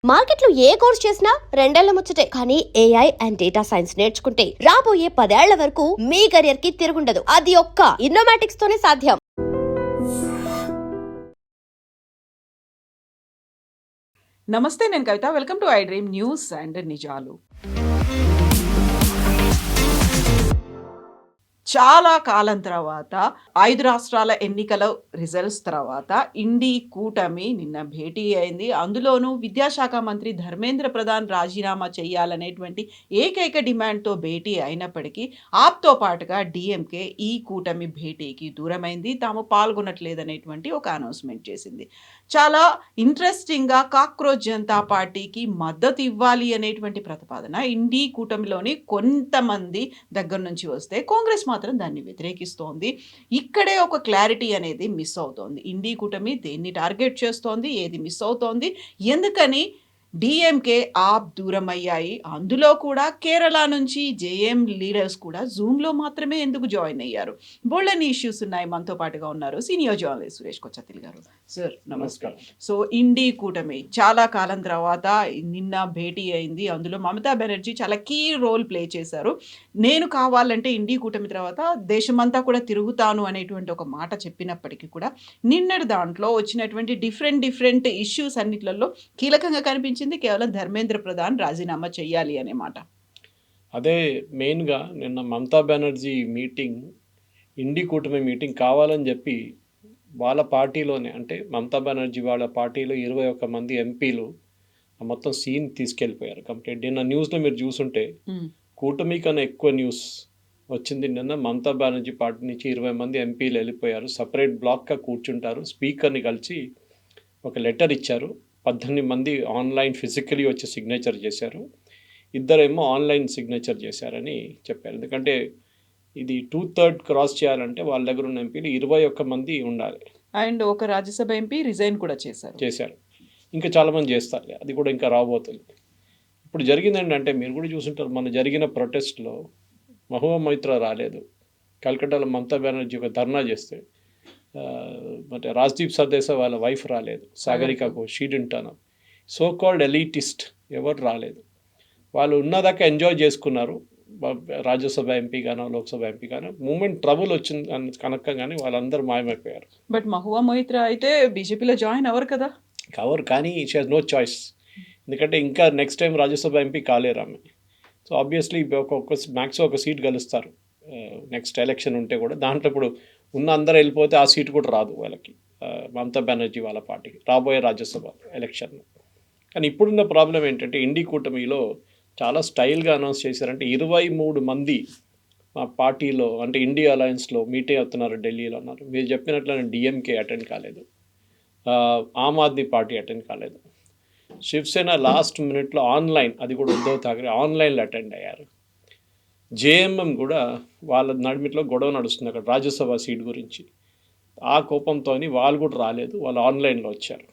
మార్కెట్లో ఏ కోర్స్ చేసినా రెండేళ్ల ముచ్చటే. కానీ ఏఐ అండ్ డేటా సైన్స్ నేర్చుకుంటే రాబోయే 10 ఏళ్ల వరకు మీ కెరియర్ కి తిరుగుండదు. అది ఒక్క ఇన్నోమాటిక్స్ తోనే సాధ్యం. నమస్తే, నేను Kavitha. Welcome to I dream news and నిజాలు. చాలా కాలం తర్వాత 5 రాష్ట్రాల ఎన్నికల రిజల్ట్స్ తర్వాత ఇండి కూటమి నిన్న భేటీ అయింది. అందులోనూ విద్యాశాఖ మంత్రి ధర్మేంద్ర ప్రధాన్ రాజీనామా చేయాలనేటువంటి ఏకైక డిమాండ్తో భేటీ అయినప్పటికీ ఆప్తో పాటుగా డిఎంకే ఈ కూటమి భేటీకి దూరమైంది. తాము పాల్గొనట్లేదనేటువంటి ఒక అనౌన్స్మెంట్ చేసింది. చాలా ఇంట్రెస్టింగ్గా కాక్రోచ్ జనతా పార్టీకి మద్దతు ఇవ్వాలి అనేటువంటి ప్రతిపాదన ఇండి కూటమిలోని కొంతమంది దగ్గర నుంచి వస్తే కాంగ్రెస్ మాత్రం దాన్ని వ్యతిరేకిస్తోంది. ఇక్కడే ఒక క్లారిటీ అనేది మిస్ అవుతోంది. ఇండి కూటమి దేన్ని టార్గెట్ చేస్తోంది, ఏది మిస్ అవుతోంది, ఎందుకని డిఎంకే ఆప్ దూరమయ్యాయి. అందులో కూడా కేరళ నుంచి జేఎం లీడర్స్ కూడా జూమ్లో మాత్రమే ఎందుకు జాయిన్ అయ్యారు? బోల్డని ఇష్యూస్ ఉన్నాయి. మనతో పాటుగా ఉన్నారు సీనియర్ జర్నలిస్ట్ సురేష్ కొచ్చతిల్ గారు. సార్ నమస్కారం. సో ఇండి కూటమి చాలా కాలం తర్వాత నిన్న భేటీ అయింది. అందులో మమతా బెనర్జీ చాలా కీ రోల్ ప్లే చేశారు. నేను కావాలంటే ఇండి కూటమి తర్వాత దేశమంతా కూడా తిరుగుతాను అనేటువంటి ఒక మాట చెప్పినప్పటికీ కూడా నిన్నటి దాంట్లో వచ్చినటువంటి డిఫరెంట్ ఇష్యూస్ అన్నిట్లలో కీలకంగా కనిపించింది కేవలం ధర్మేంద్ర ప్రధాన్ రాజీనామా చేయాలి అనే మాట. అదే మెయిన్గా నిన్న మమతా బెనర్జీ మీటింగ్, ఇండి కూటమి మీటింగ్ కావాలని చెప్పి వాళ్ళ పార్టీలోనే, అంటే మమతా బెనర్జీ వాళ్ళ పార్టీలో 21 మంది ఎంపీలు మొత్తం సీన్ తీసుకెళ్ళిపోయారు కంప్లీట్. నిన్న న్యూస్లో మీరు చూసుంటే కూటమి కన్నా ఎక్కువ న్యూస్ వచ్చింది. నిన్న మమతా బెనర్జీ పార్టీ నుంచి 20 మంది ఎంపీలు వెళ్ళిపోయారు. సపరేట్ బ్లాక్గా కూర్చుంటారు. స్పీకర్ని కలిసి ఒక లెటర్ ఇచ్చారు. 18 మంది ఆన్లైన్ ఫిజికలీ వచ్చి సిగ్నేచర్ చేశారు. ఇద్దరేమో ఆన్లైన్ సిగ్నేచర్ చేశారని చెప్పారు. ఎందుకంటే ఇది 2/3 క్రాస్ చేయాలంటే వాళ్ళ దగ్గర ఉన్న ఎంపీలు 21 మంది ఉండాలి. అండ్ ఒక రాజ్యసభ ఎంపీ రిజైన్ కూడా చేశారు. ఇంకా చాలామంది చేస్తారు. అది కూడా ఇంకా రాబోతుంది. ఇప్పుడు జరిగింది ఏంటంటే, మీరు కూడా చూసుంటారు, మన జరిగిన ప్రొటెస్ట్లో మహువా మొయిత్రా రాలేదు. కల్కట్టాలో మమతా బెనర్జీ ఒక ధర్నా చేస్తే అంటే రాజ్దీప్ సర్దేశా వాళ్ళ వైఫ్ రాలేదు. Sagarika Ghosh, she didn't turn up. So called elitist ఎవరు రాలేదు. వాళ్ళు ఉన్నదాకా ఎంజాయ్ చేసుకున్నారు. రాజ్యసభ ఎంపీ గానో లోక్సభ ఎంపీ గానో మూమెంట్ ట్రబుల్ వచ్చింది కనుక కానీ వాళ్ళందరూ మాయమైపోయారు. బట్ మహువా మొయిత్రా అయితే బీజేపీలో జాయిన్ అవ్వరు కదా. కవర్, కానీ షీ హాజ్ నో చాయిస్. ఎందుకంటే ఇంకా నెక్స్ట్ టైం రాజ్యసభ ఎంపీ కాలేరు ఆమె. సో ఆబ్వియస్లీ మ్యాక్స్ ఒక సీట్ గెలుస్తారు నెక్స్ట్ ఎలక్షన్ ఉంటే కూడా. దాంట్లో ఇప్పుడు ఉన్న అందరూ వెళ్ళిపోతే ఆ సీట్ కూడా రాదు వాళ్ళకి, మమతా బెనర్జీ వాళ్ళ పార్టీకి రాబోయే రాజ్యసభ ఎలక్షన్లో. కానీ ఇప్పుడున్న ప్రాబ్లం ఏంటంటే, ఇండి కూటమిలో చాలా స్టైల్గా అనౌన్స్ చేశారంటే 23 మంది మా పార్టీలో, అంటే ఇండియా అలయన్స్లో మీటింగ్ అవుతున్నారు, ఢిల్లీలో ఉన్నారు. మీరు చెప్పినట్లనే డిఎంకే అటెండ్ కాలేదు, ఆమ్ ఆద్మీ పార్టీ అటెండ్ కాలేదు, శివసేన లాస్ట్ మినిట్లో ఆన్లైన్, అది కూడా ఉద్ధవ్ ఠాక్రే ఆన్లైన్లో అటెండ్ అయ్యారు. జేఎంఎం కూడా వాళ్ళ నడిమిట్లో గొడవ నడుస్తుంది అక్కడ రాజ్యసభ సీట్ గురించి. ఆ కోపంతో వాళ్ళు కూడా రాలేదు, వాళ్ళు ఆన్లైన్లో వచ్చారు.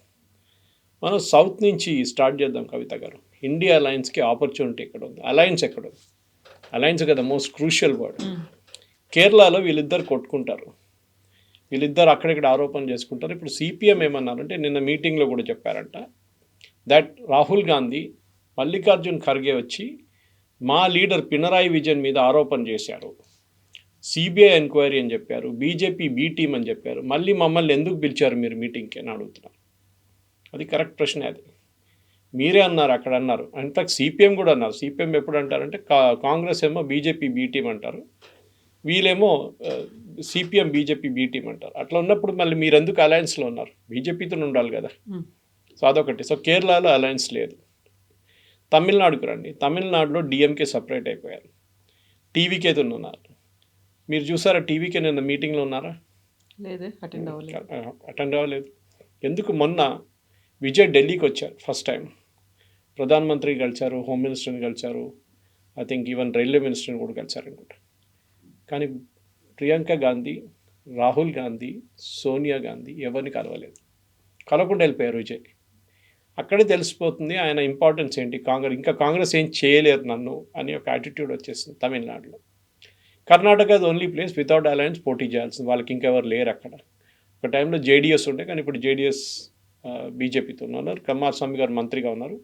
మనం సౌత్ నుంచి స్టార్ట్ చేద్దాం కవిత గారు. ఇండియా అలయన్స్కి ఆపర్చునిటీ ఎక్కడ ఉంది? అలయన్స్ ఎక్కడ ఉంది? అలయన్స్ కదా మోస్ట్ క్రూషియల్ వర్డ్. కేరళలో వీళ్ళిద్దరు కొట్టుకుంటారు, వీళ్ళిద్దరు అక్కడిక్కడ ఆరోపణ చేసుకుంటారు. ఇప్పుడు సిపిఎం ఏమన్నారంటే, నిన్న మీటింగ్లో కూడా చెప్పారంట, దట్ రాహుల్ గాంధీ, మల్లికార్జున్ ఖర్గే వచ్చి మా లీడర్ పినరాయి విజయన్ మీద ఆరోపణ చేశారు, సిబిఐ ఎంక్వైరీ అని చెప్పారు, బీజేపీ బీ టీమ్ అని చెప్పారు, మళ్ళీ మమ్మల్ని ఎందుకు పిలిచారు మీరు మీటింగ్కి అని అడుగుతున్నారు. అది కరెక్ట్ ప్రశ్నే. అది మీరే అన్నారు, అక్కడ అన్నారు. ఇన్ఫాక్ట్ సిపిఎం కూడా అన్నారు. సిపిఎం ఎప్పుడు అంటారంటే, కాంగ్రెస్ ఏమో బీజేపీ బీ టీమ్ అంటారు, వీళ్ళేమో సిపిఎం బీజేపీ బీ టీమ్ అంటారు. అట్లా ఉన్నప్పుడు మళ్ళీ మీరు ఎందుకు అలయన్స్లో ఉన్నారు? బీజేపీతో ఉండాలి కదా. సో అదొకటి. సో కేరళలో అలయన్స్ లేదు. తమిళనాడుకు రండి. తమిళనాడులో డిఎంకే సపరేట్ అయిపోయారు, టీవీకేతో ఉన్నారు. మీరు చూసారా టీవీకే నిన్న మీటింగ్లో ఉన్నారా? లేదే, అటెండ్ అవ్వలేదు. ఎందుకు? మొన్న విజయ్ ఢిల్లీకి వచ్చారు ఫస్ట్ టైం. ప్రధానమంత్రి కలిశారు, హోమ్ మినిస్టర్ని కలిశారు, ఐ థింక్ ఈవెన్ రైల్వే మినిస్టర్ని కూడా కలిశారు అనుకుంటా. కానీ ప్రియాంక గాంధీ, రాహుల్ గాంధీ, సోనియా గాంధీ ఎవరిని కలవలేదు. కలవకుండా వెళ్ళిపోయారు విజయ్. అక్కడే తెలిసిపోతుంది ఆయన ఇంపార్టెన్స్ ఏంటి. కాంగ్రెస్ ఏం చేయలేరు నన్ను అని ఒక యాటిట్యూడ్ వచ్చేసింది తమిళనాడులో. Karnataka only place without alliance పోటీ చేయాల్సింది, వాళ్ళకి ఇంకెవరు లేరు అక్కడ. ఒక టైంలో జేడిఎస్ ఉండే, కానీ ఇప్పుడు జేడిఎస్ బీజేపీతో ఉన్నారు. కుమారస్వామి గారు మంత్రిగా ఉన్నారు.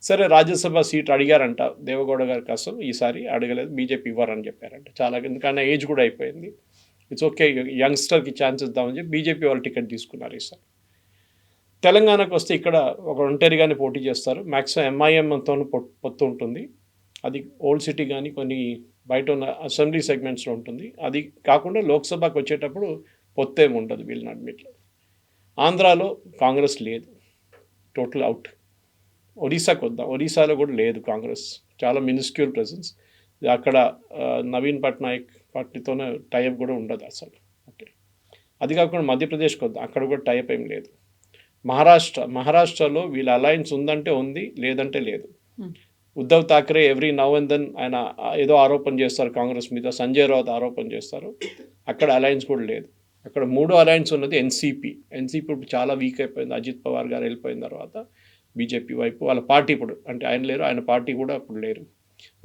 సరే రాజ్యసభ సీట్ అడిగారంట దేవగౌడ గారి కోసం, ఈసారి అడగలేదు, బీజేపీ ఇవ్వరని చెప్పారంట. చాలా ఎందుకంటే ఏజ్ కూడా అయిపోయింది, ఇట్స్ ఓకే యంగ్స్టర్కి ఛాన్స్ ఇద్దామని చెప్పి బీజేపీ వాళ్ళు టికెట్ తీసుకున్నారు ఈసారి. తెలంగాణకు వస్తే ఇక్కడ ఒక ఒంటరిగానే పోటీ చేస్తారు, మ్యాక్సిమం ఎంఐఎంతో పొత్తు ఉంటుంది. అది ఓల్డ్ సిటీ కానీ కొన్ని బయట ఉన్న అసెంబ్లీ సెగ్మెంట్స్లో ఉంటుంది. అది కాకుండా లోక్సభకు వచ్చేటప్పుడు పొత్తేమి ఉండదు వీళ్ళ అడ్మిట్లో. ఆంధ్రాలో కాంగ్రెస్ లేదు, టోటల్ అవుట్. ఒడిశాకు వద్దాం, ఒడిశాలో కూడా లేదు కాంగ్రెస్, చాలా మినిస్క్యూల్ ప్రెసెన్స్. అక్కడ నవీన్ పట్నాయక్ పార్టీతోనే టైప్ కూడా ఉండదు అసలు. ఓకే, అది కాకుండా మధ్యప్రదేశ్కి వద్దాం, అక్కడ కూడా టైప్ ఏం లేదు. మహారాష్ట్రలో వీళ్ళ అలయన్స్ ఉందంటే ఉంది, లేదంటే లేదు. Uddhav Thackeray every now and then ఆయన ఏదో ఆరోపణ చేస్తారు కాంగ్రెస్ మీద, సంజయ్ రావుత్ ఆరోపణ చేస్తారు, అక్కడ అలయన్స్ కూడా లేదు. అక్కడ మూడో అలయన్స్ ఉన్నది ఎన్సీపీ ఇప్పుడు చాలా వీక్ అయిపోయింది. అజిత్ పవార్ గారు వెళ్ళిపోయిన తర్వాత బీజేపీ వైపు వాళ్ళ పార్టీ ఇప్పుడు, అంటే ఆయన లేరు, ఆయన పార్టీ కూడా ఇప్పుడు లేరు,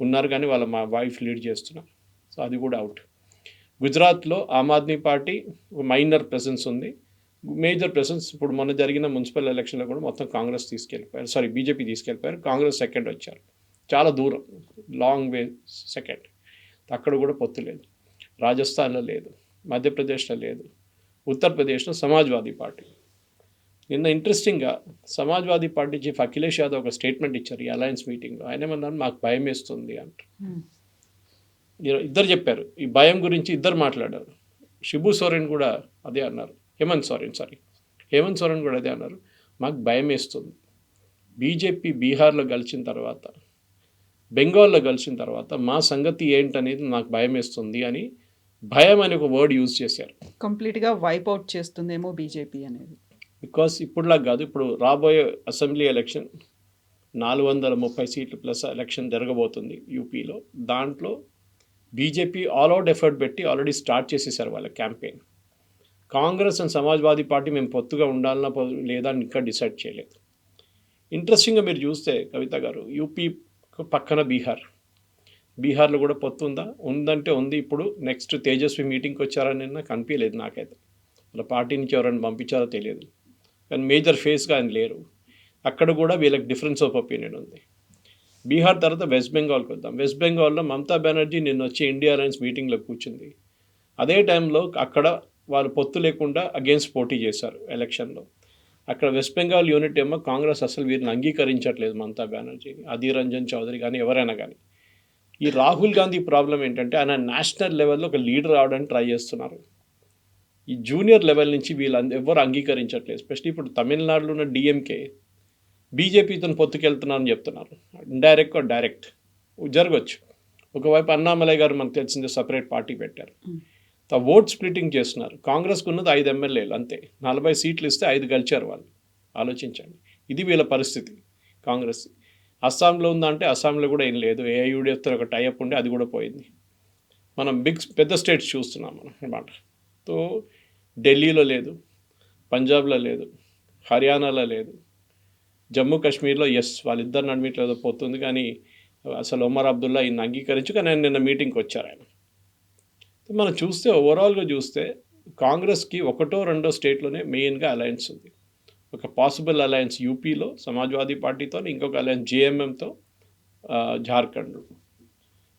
ఉన్నారు కానీ వాళ్ళ మా వైఫ్ లీడ్ చేస్తున్నారు. సో అది కూడా అవుట్. గుజరాత్లో Aam Aadmi party minor presence ఉంది, మేజర్ ప్రెసెన్స్ ఇప్పుడు మొన్న జరిగిన మున్సిపల్ ఎలక్షన్లో కూడా మొత్తం కాంగ్రెస్ తీసుకెళ్ళిపోయారు, సారీ బీజేపీ తీసుకెళ్ళిపోయారు, కాంగ్రెస్ సెకండ్ వచ్చారు, చాలా దూరం, లాంగ్ వే సెకండ్. అక్కడ కూడా పొత్తు లేదు. రాజస్థాన్లో లేదు, మధ్యప్రదేశ్లో లేదు, ఉత్తరప్రదేశ్లో సమాజ్వాదీ పార్టీ. నిన్న ఇంట్రెస్టింగ్గా సమాజ్వాదీ పార్టీ చీఫ్ అఖిలేష్ యాదవ్ ఒక స్టేట్మెంట్ ఇచ్చారు ఈ అలయన్స్ మీటింగ్లో. ఆయన ఏమన్నారు, మాకు భయం వేస్తుంది అంటారు. ఇద్దరు చెప్పారు ఈ భయం గురించి, ఇద్దరు మాట్లాడారు. షిబు సోరెన్ కూడా అదే అన్నారు, హేమంత్ సోరెన్ కూడా అదే అన్నారు, మాకు భయం వేస్తుంది. బీజేపీ బీహార్లో గెలిచిన తర్వాత, బెంగాల్లో గెలిచిన తర్వాత మా సంగతి ఏంటనేది నాకు భయం వేస్తుంది అని, భయం అని ఒక వర్డ్ యూజ్ చేశారు. కంప్లీట్గా వైప్ అవుట్ చేస్తుందేమో బీజేపీ అనేది. బికాస్ ఇప్పుడులా కాదు, ఇప్పుడు రాబోయే అసెంబ్లీ ఎలక్షన్ 430 సీట్లు ప్లస్ ఎలక్షన్ జరగబోతుంది యూపీలో. దాంట్లో బీజేపీ ఆల్ అవుట్ ఎఫర్ట్ పెట్టి ఆల్రెడీ స్టార్ట్ చేసేసారు వాళ్ళ campaign. Congress and Samajwadi party మేము పొత్తుగా ఉండాలన్నా లేదా అని ఇంకా డిసైడ్ చేయలేదు. ఇంట్రెస్టింగ్గా మీరు చూస్తే కవిత గారు, యూపీ పక్కన బీహార్లో కూడా పొత్తు ఉందంటే ఉంది. ఇప్పుడు నెక్స్ట్ తేజస్వి మీటింగ్కి వచ్చారని నాకు అనిపించలేదు, నాకైతే వాళ్ళ పార్టీ నుంచి ఎవరైనా పంపించారో తెలియదు, కానీ మేజర్ ఫేస్గా ఆయన లేరు. అక్కడ కూడా వీళ్ళకి డిఫరెన్స్ ఆఫ్ ఒపీనియన్ ఉంది. బీహార్ తర్వాత వెస్ట్ బెంగాల్కి వద్దాం. వెస్ట్ బెంగాల్లో మమతా బెనర్జీ నిన్న వచ్చి ఇండియా అలయన్స్ మీటింగ్లో కూర్చుంది. అదే టైంలో అక్కడ వాళ్ళు పొత్తు లేకుండా అగేన్స్ట్ పోటీ చేశారు ఎలక్షన్లో. అక్కడ వెస్ట్ బెంగాల్ యూనిట్ ఏమో కాంగ్రెస్ అసలు వీరిని అంగీకరించట్లేదు మమతా బెనర్జీని, అధీర్ రంజన్ చౌదరి కానీ ఎవరైనా కానీ. ఈ రాహుల్ గాంధీ ప్రాబ్లం ఏంటంటే ఆయన నేషనల్ లెవెల్లో ఒక లీడర్ అవడానికి ట్రై చేస్తున్నారు. ఈ జూనియర్ లెవెల్ నుంచి వీళ్ళు ఎవరు అంగీకరించట్లేదు. ఎస్పెషల్లీ ఇప్పుడు తమిళనాడులో ఉన్న డిఎంకే బీజేపీతో పొత్తుకెళ్తున్నారని చెప్తున్నారు. ఇండైరెక్ట్ డైరెక్ట్ జరగచ్చు. ఒకవైపు అన్నామలై గారు మనకు తెలిసిందే సపరేట్ పార్టీ పెట్టారు. ఓట్ స్ప్లిట్టింగ్ చేస్తున్నారు. కాంగ్రెస్కు ఉన్నది 5 ఎమ్మెల్యేలు అంతే, 40 సీట్లు ఇస్తే 5 గెలిచారు వాళ్ళు. ఆలోచించండి, ఇది వీళ్ళ పరిస్థితి కాంగ్రెస్. అస్సాంలో ఉందంటే అస్సాంలో కూడా ఏం లేదు, ఏఐయుడితో ఒక టైఅప్ ఉండే అది కూడా పోయింది. మనం పెద్ద స్టేట్స్ చూస్తున్నాం మనం అన్నమాట. సో ఢిల్లీలో లేదు, పంజాబ్లో లేదు, హర్యానాలో లేదు, జమ్మూ కాశ్మీర్లో వాళ్ళిద్దరు నడిమిట్లో ఏదో పోతుంది, కానీ అసలు ఒమర్ అబ్దుల్లా ఈయన అంగీకరించు, కానీ ఆయన నిన్న మీటింగ్కి వచ్చారు ఆయన. మనం చూస్తే ఓవరాల్గా చూస్తే కాంగ్రెస్కి 1-2 స్టేట్లోనే మెయిన్గా అలయన్స్ ఉంది. ఒక పాసిబుల్ అలయన్స్ యూపీలో సమాజ్వాదీ పార్టీతో, ఇంకొక అలయన్స్ జేఎంఎంతో జార్ఖండ్.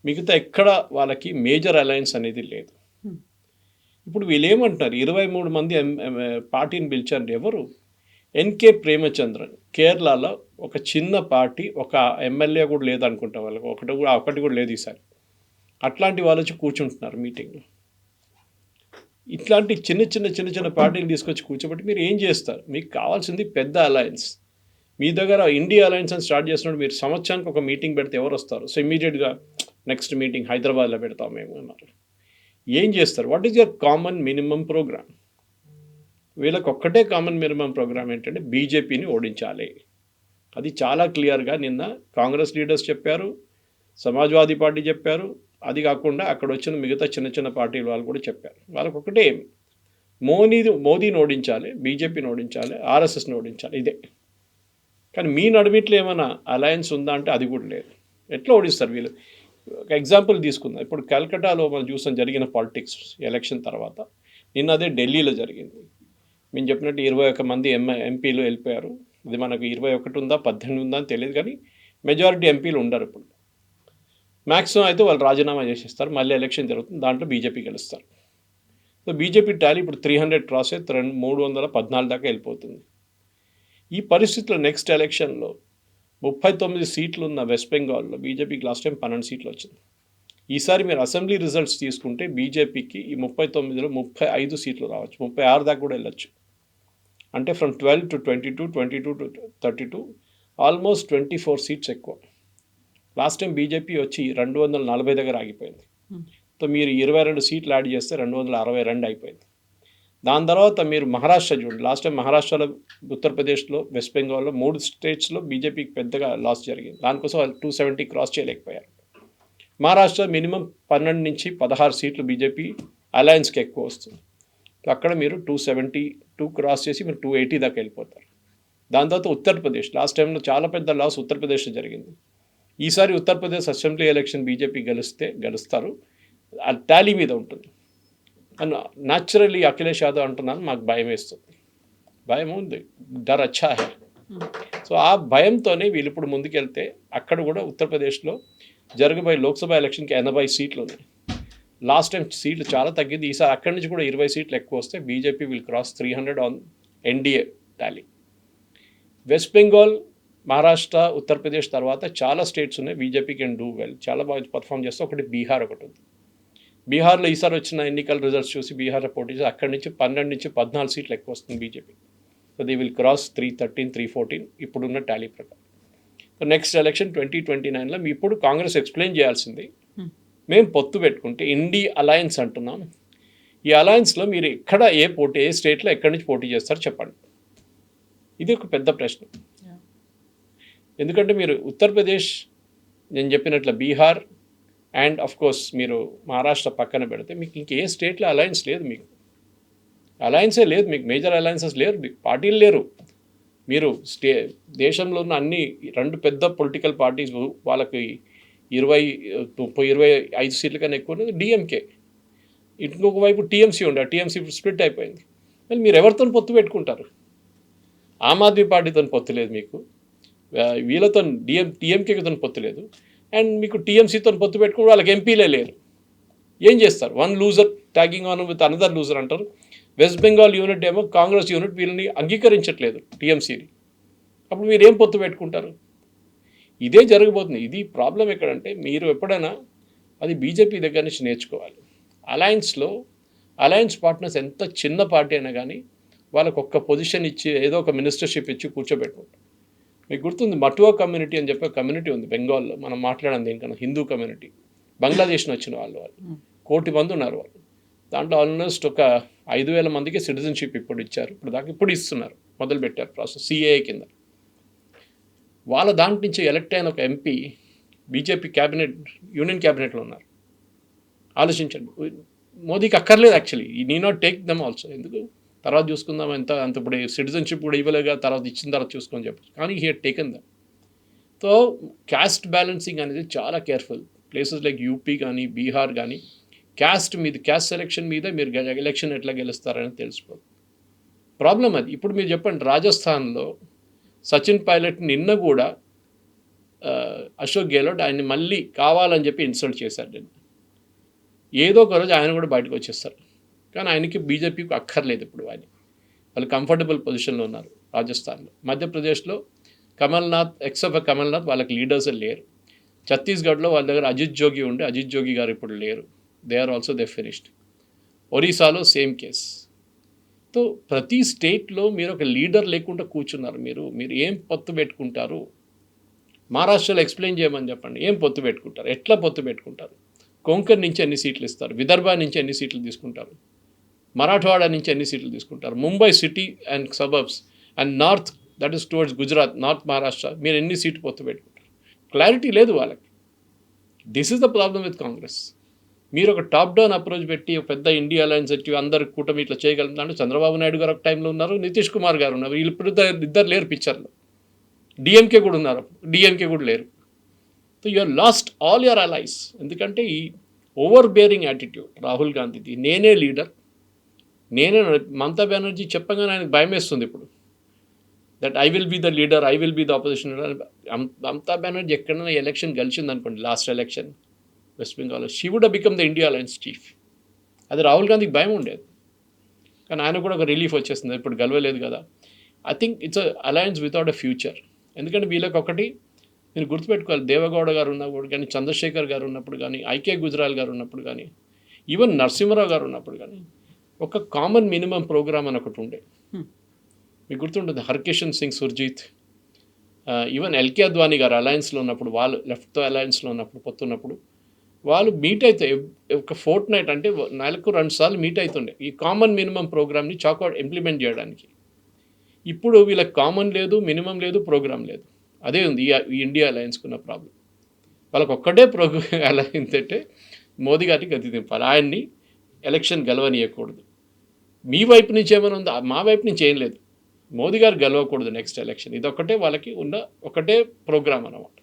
మిగతా ఎక్కడ వాళ్ళకి మేజర్ అలయన్స్ అనేది లేదు. ఇప్పుడు వీళ్ళు ఏమంటున్నారు, 23 మంది పార్టీని పిలిచారు. ఎవరు? ఎన్కే ప్రేమచంద్రన్, కేరళలో ఒక చిన్న పార్టీ, ఒక ఎమ్మెల్యే కూడా లేదనుకుంటా వాళ్ళకి, ఒకటి కూడా లేదు ఈసారి. అట్లాంటి వాళ్ళు వచ్చి కూర్చుంటున్నారు మీటింగ్లో. ఇట్లాంటి చిన్న పార్టీలు తీసుకొచ్చి కూర్చోబెట్టి మీరు ఏం చేస్తారు? మీకు కావాల్సింది పెద్ద అలయన్స్. మీ దగ్గర ఇండియా అలయన్స్ అని స్టార్ట్ చేసినప్పుడు మీరు సంవత్సరానికి ఒక మీటింగ్ పెడితే ఎవరు వస్తారు? సో ఇమీడియట్గా నెక్స్ట్ మీటింగ్ హైదరాబాద్లో పెడతాం మేము అన్నారు. ఏం చేస్తారు? What is your common minimum programme? వీళ్ళకి ఒక్కటే కామన్ మినిమం ప్రోగ్రామ్ ఏంటంటే బీజేపీని ఓడించాలి. అది చాలా క్లియర్గా నిన్న కాంగ్రెస్ లీడర్స్ చెప్పారు, సమాజ్వాదీ పార్టీ చెప్పారు. అది కాకుండా అక్కడ వచ్చిన మిగతా చిన్న పార్టీల వాళ్ళు కూడా చెప్పారు. వాళ్ళకి ఒకటే, మోదీని ఓడించాలి, బీజేపీని ఓడించాలి, ఆర్ఎస్ఎస్ని ఓడించాలి, ఇదే. కానీ మీ నడుమిట్లో ఏమైనా అలయన్స్ ఉందా అంటే అది కూడా లేదు. ఎట్లా ఓడిస్తారు వీళ్ళు? ఒక ఎగ్జాంపుల్ తీసుకుందాం. ఇప్పుడు కల్కటాలో మనం చూసాం జరిగిన పాలిటిక్స్ ఎలక్షన్ తర్వాత. నిన్న అదే ఢిల్లీలో జరిగింది. మేము చెప్పినట్టు 21 మంది ఎంపీలు వెళ్ళిపోయారు. అది మనకు 21 ఉందా 18 ఉందా అని తెలియదు, కానీ మెజారిటీ ఎంపీలు ఉండరు ఇప్పుడు. మ్యాక్సిమం అయితే వాళ్ళు రాజీనామా చేసేస్తారు, మళ్ళీ ఎలక్షన్ జరుగుతుంది, దాంట్లో బీజేపీ గెలుస్తారు. సో బీజేపీ టాలీ ఇప్పుడు 300 క్రాస్ అయ్యి 314 దాకా వెళ్ళిపోతుంది. ఈ పరిస్థితిలో నెక్స్ట్ ఎలక్షన్లో 39 సీట్లు ఉన్న వెస్ట్ బెంగాల్లో బీజేపీకి లాస్ట్ టైం 12 సీట్లు వచ్చింది. ఈసారి మీరు అసెంబ్లీ రిజల్ట్స్ తీసుకుంటే బీజేపీకి ఈ 39లో 35 సీట్లు రావచ్చు, 36 దాకా కూడా వెళ్ళొచ్చు. అంటే from 12 to 22, 22 to 32, almost 24 seats ఎక్కువ. లాస్ట్ టైం బీజేపీ వచ్చి 240 దగ్గర ఆగిపోయింది. సో మీరు 22 సీట్లు యాడ్ చేస్తే 262 అయిపోయింది. దాని తర్వాత మీరు మహారాష్ట్ర చూడండి, లాస్ట్ టైం మహారాష్ట్రలో, ఉత్తరప్రదేశ్లో, వెస్ట్ బెంగాల్లో 3 స్టేట్స్లో బీజేపీకి పెద్దగా లాస్ జరిగింది. దానికోసం వాళ్ళు 270 క్రాస్ చేయలేకపోయారు. మహారాష్ట్ర మినిమం 12 నుంచి 16 సీట్లు బీజేపీ అలయన్స్కి ఎక్కువ వస్తుంది. అక్కడ మీరు 272 క్రాస్ చేసి మీరు 280 దాకా వెళ్ళిపోతారు. దాని తర్వాత ఉత్తరప్రదేశ్, లాస్ట్ టైంలో చాలా పెద్ద లాస్ ఉత్తరప్రదేశ్లో జరిగింది. ఈసారి ఉత్తరప్రదేశ్ అసెంబ్లీ ఎలక్షన్ బీజేపీ గెలుస్తారు, ఆ టాలీ మీద ఉంటుంది. అండ్ న్యాచురల్లీ అఖిలేష్ యాదవ్ అంటున్నాను, మాకు భయం వేస్తుంది. భయం ఉంది, డర్ అచ్చా హై. సో ఆ భయంతోనే వీళ్ళు ఇప్పుడు ముందుకెళ్తే అక్కడ కూడా ఉత్తరప్రదేశ్లో జరగబోయే లోక్సభ ఎలక్షన్కి 80 సీట్లు ఉన్నాయి. లాస్ట్ టైం సీట్లు చాలా తగ్గింది, ఈసారి అక్కడి నుంచి కూడా 20 సీట్లు ఎక్కువ వస్తే BJP will cross 300 on NDA Tally. West Bengal, Maharashtra, Uttar Pradesh తర్వాత చాలా స్టేట్స్ ఉన్నాయి బీజేపీ కెన్ డూ వెల్, చాలా బాగా పర్ఫామ్ చేస్తే. ఒకటి బీహార్ ఒకటి ఉంది. బీహార్లో ఈసారి వచ్చిన ఎన్నికల రిజల్ట్స్ చూసి బీహార్లో పోటీ చేసి అక్కడి నుంచి 12 నుంచి 14 సీట్లు ఎక్కువ వస్తుంది BJP. So they will cross 313, 314 ఇప్పుడున్న టాలీ ప్రకారం. సో నెక్స్ట్ ఎలక్షన్ 2029లో మీ ఇప్పుడు కాంగ్రెస్ ఎక్స్ప్లెయిన్ చేయాల్సింది, మేము పొత్తు పెట్టుకుంటే ఇండి అలయన్స్ అంటున్నాం, ఈ అలయన్స్లో మీరు ఎక్కడ ఏ స్టేట్లో ఎక్కడి నుంచి పోటీ చేస్తారో చెప్పండి. ఇది ఒక పెద్ద ప్రశ్న. ఎందుకంటే మీరు ఉత్తరప్రదేశ్, నేను చెప్పినట్లు బీహార్ అండ్ ఆఫ్ కోర్స్ మీరు మహారాష్ట్ర పక్కన పెడితే మీకు ఇంకే స్టేట్లో అలయన్స్ లేదు, మీకు అలయన్సే లేదు, మీకు మేజర్ అలయన్సెస్ లేరు, మీకు పార్టీలు లేరు. మీరు దేశంలో ఉన్న అన్ని 2 పెద్ద పొలిటికల్ పార్టీస్ వాళ్ళకి 25 సీట్ల కన్నా ఎక్కువ ఉన్నది డిఎంకే, ఇంకొక వైపు టీఎంసీ ఉండే, టీఎంసీ స్ప్లిట్ అయిపోయింది. మళ్ళీ మీరు ఎవరితో పొత్తు పెట్టుకుంటారు? ఆమ్ ఆద్మీ పార్టీతో పొత్తు లేదు మీకు, వీళ్ళతో టీఎంకేతో పొత్తు లేదు, అండ్ మీకు టీఎంసీతో పొత్తు పెట్టుకుని వాళ్ళకి ఎంపీలే లేరు. ఏం చేస్తారు? One loser tagging on with another loser అంటారు. వెస్ట్ బెంగాల్ యూనిట్ ఏమో కాంగ్రెస్ యూనిట్ వీళ్ళని అంగీకరించట్లేదు టీఎంసీని, అప్పుడు మీరు ఏం పొత్తు పెట్టుకుంటారు? ఇదే జరగబోతుంది. ఇది ప్రాబ్లం ఎక్కడంటే మీరు ఎప్పుడైనా అది బీజేపీ దగ్గర నుంచి నేర్చుకోవాలి. అలయన్స్ పార్ట్నర్స్ ఎంత చిన్న పార్టీ అయినా కానీ వాళ్ళకు ఒక్క పొజిషన్ ఇచ్చి ఏదో ఒక మినిస్టర్షిప్ ఇచ్చి కూర్చోబెట్టుకుంటారు. మీకు గుర్తుంది మటువా కమ్యూనిటీ అని చెప్పి కమ్యూనిటీ ఉంది బెంగాల్లో, మనం మాట్లాడడం దేనికన్నా హిందూ కమ్యూనిటీ, బంగ్లాదేశ్ నుంచి వచ్చిన వాళ్ళు 1 కోటి మంది ఉన్నారు వాళ్ళు. దాంట్లో ఆల్మోస్ట్ ఒక 5,000 మందికి సిటిజన్షిప్ ఇప్పుడు ఇచ్చారు, ఇప్పుడు ఇస్తున్నారు, మొదలుపెట్టారు ప్రాసెస్ సిఏఏ కింద. వాళ్ళ దాంట్ నుంచి ఎలక్ట్ అయిన ఒక ఎంపీ బీజేపీ క్యాబినెట్, యూనియన్ క్యాబినెట్లో ఉన్నారు. ఆలోచించండి, మోదీకి అక్కర్లేదు యాక్చువల్లీ, ఈ need not take them also, ఎందుకు తర్వాత చూసుకుందాం, అంత ఇప్పుడు సిటిజన్షిప్ కూడా ఇవ్వలేగా, తర్వాత ఇచ్చిన తర్వాత చూసుకొని చెప్పచ్చు, కానీ he had taken them. So caste balancing అనేది చాలా కేర్ఫుల్. ప్లేసెస్ లైక్ యూపీ కానీ బీహార్ కానీ క్యాస్ట్ సెలెక్షన్ మీద మీరు ఎలక్షన్ ఎట్లా గెలుస్తారని తెలిసిపోదు. ప్రాబ్లం అది. ఇప్పుడు మీరు చెప్పండి, రాజస్థాన్లో సచిన్ పైలట్ నిన్న కూడా అశోక్ గెహ్లోట్ ఆయన్ని మళ్ళీ కావాలని చెప్పి ఇన్సల్ట్ చేశారు. నిన్న ఏదో ఒక రోజు ఆయన కూడా బయటకు వచ్చేస్తారు, కానీ ఆయనకి బీజేపీకి అక్కర్లేదు. ఇప్పుడు వాళ్ళు కంఫర్టబుల్ పొజిషన్లో ఉన్నారు రాజస్థాన్లో. మధ్యప్రదేశ్లో కమల్నాథ్, ఎక్సెప్ట్ కమల్నాథ్ వాళ్ళకి లీడర్స్ లేరు. ఛత్తీస్గఢ్లో వాళ్ళ దగ్గర అజిత్ జోగి గారు ఇప్పుడు లేరు, they are also they finished. ఒరిస్సాలో సేమ్ కేస్. సో ప్రతి స్టేట్లో మీరు ఒక లీడర్ లేకుండా కూర్చున్నారు. మీరు ఏం పొత్తు పెట్టుకుంటారు? మహారాష్ట్రలో ఎక్స్ప్లెయిన్ చేయమని చెప్పండి, ఏం పొత్తు పెట్టుకుంటారు, ఎట్లా పొత్తు పెట్టుకుంటారు? కొంకణ్ నుంచి ఎన్ని సీట్లు ఇస్తారు, విదర్భ నుంచి ఎన్ని సీట్లు తీసుకుంటారు, మరాఠవాడ నుంచి ఎన్ని సీట్లు తీసుకుంటారు, Mumbai city and suburbs and north, that is towards Gujarat, north Maharashtra, మీరు ఎన్ని సీట్లు పొత్తు పెట్టుకుంటారు? క్లారిటీ లేదు వాళ్ళకి. This is the problem with Congress. మీరు ఒక టాప్ డౌన్ అప్రోచ్ పెట్టి ఒక పెద్ద ఇండియా అలయన్స్ పెట్టి అందరు కూటమి ఇట్లా చేయగలుగుతారు. చంద్రబాబు నాయుడు గారు ఒక టైంలో ఉన్నారు, నితీష్ కుమార్ గారు ఉన్నారు, వీళ్ళు ఇప్పుడు ఇద్దరు లేరు పిక్చర్లో. డిఎంకే కూడా ఉన్నారు, డిఎంకే కూడా లేరు. So you are lost all your allies. ఎందుకంటే ఈ ఓవర్ బేరింగ్ యాటిట్యూడ్ రాహుల్ గాంధీది, నేనే లీడర్, మమతా బెనర్జీ చెప్పగానే ఆయనకు భయం వేస్తుంది. ఇప్పుడు that I will be the leader, I will be the opposition leader. Mamata Banerjee ఎక్కడైనా ఎలక్షన్ గెలిచింది అనుకోండి, లాస్ట్ ఎలక్షన్ వెస్ట్ బెంగాల్లో, she would become the India alliance chief. అది రాహుల్ గాంధీకి భయం ఉండేది, కానీ ఆయన కూడా ఒక రిలీఫ్ వచ్చేస్తుంది, ఇప్పుడు గెలవలేదు కదా. I think it's alliance without a future. ఎందుకంటే వీళ్ళకి ఒకటి మీరు గుర్తుపెట్టుకోవాలి, దేవగౌడ గారు ఉన్నప్పుడు కానీ, చంద్రశేఖర్ గారు ఉన్నప్పుడు కానీ, ఐకే గుజరాల్ గారు ఉన్నప్పుడు కానీ, ఈవెన్ నరసింహరావు గారు ఉన్నప్పుడు కానీ ఒక కామన్ మినిమం ప్రోగ్రామ్ అని ఒకటి ఉండే. మీకు గుర్తుంటుంది, హర్కిషన్ సింగ్ సుర్జీత్, ఈవెన్ ఎల్కే అద్వానీ గారు అలయన్స్లో ఉన్నప్పుడు, వాళ్ళు లెఫ్ట్తో అలయన్స్లో ఉన్నప్పుడు, పొత్తున్నప్పుడు వాళ్ళు మీట్ అయితే ఒక ఫోర్ట్ నైట్ అంటే నెలకు 2 సార్లు మీట్ అవుతుండే ఈ కామన్ మినిమం ప్రోగ్రామ్ని చాకౌట్ ఇంప్లిమెంట్ చేయడానికి. ఇప్పుడు వీళ్ళకి కామన్ లేదు, మినిమం లేదు, ప్రోగ్రామ్ లేదు. అదే ఉంది ఈ ఇండియా అలయన్స్కున్న ప్రాబ్లం. వాళ్ళకి ఒక్కటే అలయన్స్ అంటే మోదీ గారికి గతి దింపాలి, ఆయన్ని ఎలక్షన్ గెలవనీయకూడదు. మీ వైపు నుంచి ఏమైనా ఉందా? మా వైపు నుంచి ఏం లేదు, మోదీ గారు గెలవకూడదు నెక్స్ట్ ఎలక్షన్. ఇదొక్కటే వాళ్ళకి ఉన్న ఒకటే ప్రోగ్రామ్ అన్నమాట.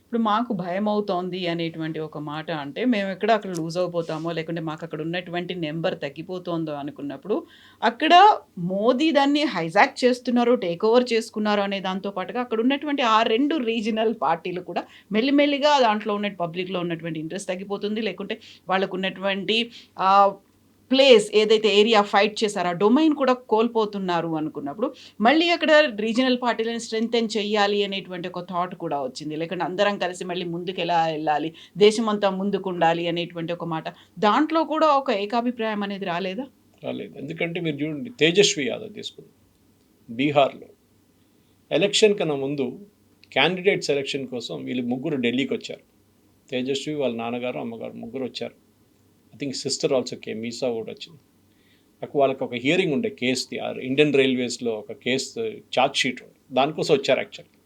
ఇప్పుడు మాకు భయం అవుతోంది అనేటువంటి ఒక మాట అంటే, మేము ఎక్కడ అక్కడ లూజ్ అయిపోతామో, లేకుంటే మాకు అక్కడ ఉన్నటువంటి నెంబర్ తగ్గిపోతుందో అనుకున్నప్పుడు, అక్కడ మోదీ దాన్ని హైజాక్ చేస్తున్నారు, టేక్ ఓవర్ చేసుకున్నారు అనే దాంతో పాటుగా అక్కడ ఉన్నటువంటి ఆ 2 రీజనల్ పార్టీలు కూడా మెల్లిమెల్లిగా దాంట్లో ఉన్న పబ్లిక్లో ఉన్నటువంటి ఇంట్రెస్ట్ తగ్గిపోతుంది, లేకుంటే వాళ్ళకు ఉన్నటువంటి ప్లేస్ ఏదైతే ఏరియా ఫైట్ చేశారో ఆ డొమైన్ కూడా కోల్పోతున్నారు అనుకున్నప్పుడు, మళ్ళీ అక్కడ రీజనల్ పార్టీలను స్ట్రెంగ్తెన్ చేయాలి అనేటువంటి ఒక థాట్ కూడా వచ్చింది. లేకుంటే అందరం కలిసి మళ్ళీ ముందుకు ఎలా వెళ్ళాలి, దేశం అంతా ముందుకు ఉండాలి అనేటువంటి ఒక మాట, దాంట్లో కూడా ఒక ఏకాభిప్రాయం అనేది రాలేదు. ఎందుకంటే మీరు చూడండి, తేజస్వి యాదవ్ తీసుకుంది బీహార్లో ఎలక్షన్ కన్నా ముందు క్యాండిడేట్ సెలక్షన్ కోసం వీళ్ళు 3 ఢిల్లీకి వచ్చారు. తేజస్వి, వాళ్ళ నాన్నగారు, అమ్మగారు 3 వచ్చారు. I think sister also came, Misa కూడా వచ్చింది. వాళ్ళకి ఒక హియరింగ్ ఉండే కేసుది, ఇండియన్ రైల్వేస్లో ఒక కేసు ఛార్జ్ షీట్ ఉండే, దానికోసం వచ్చారు. యాక్చువల్లీ